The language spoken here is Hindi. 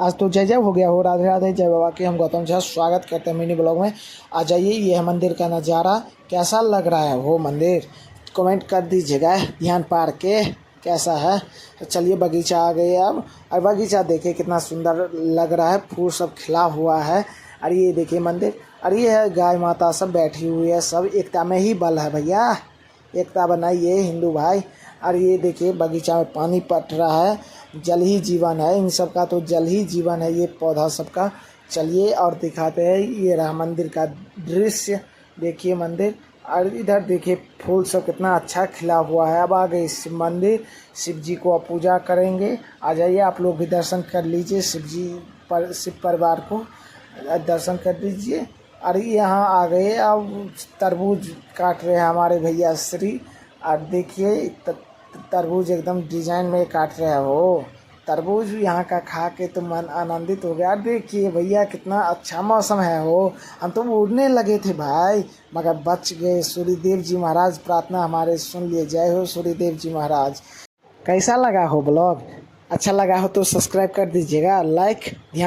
आज तो जय जय हो गया हो। राधे राधे, जय बाबा की। हम गौतम झा स्वागत करते हैं मिनी ब्लॉग में। आ जाइए, ये है मंदिर का नज़ारा। कैसा लग रहा है वो मंदिर, कमेंट कर दीजिएगा ध्यान पार के कैसा है। तो चलिए, बगीचा आ गए अब। और बगीचा देखिए कितना सुंदर लग रहा है, फूल सब खिला हुआ है। और ये देखिए मंदिर, और ये है गाय माता सब बैठी हुई है। सब एकता में ही बल है भैया, एकता बनाइए हिंदू भाई। और ये देखिए बगीचा में पानी पट रहा है, जल ही जीवन है। इन सब का तो जल ही जीवन है, ये पौधा सबका। चलिए और दिखाते हैं, ये रहा मंदिर का दृश्य। देखिए मंदिर, और इधर देखिए फूल सब कितना अच्छा खिला हुआ है। अब आ गए शिव मंदिर, शिव जी को अब पूजा करेंगे। आ जाइए आप लोग भी दर्शन कर लीजिए, शिव परिवार को दर्शन कर दीजिए। और यहाँ आ गए, अब तरबूज काट रहे हैं हमारे भैया श्री। और देखिए तरबूज एकदम डिजाइन में काट रहे हो। तरबूज यहाँ का खा के तो मन आनंदित हो गया। देखिए भैया कितना अच्छा मौसम है हो। हम तो उड़ने लगे थे भाई, मगर बच गए। सूर्यदेव जी महाराज प्रार्थना हमारे सुन लिए। जय हो सूर्यदेव जी महाराज। कैसा लगा हो ब्लॉग? अच्छा लगा हो तो सब्सक्राइब कर दीजिएगा, लाइक ध्यान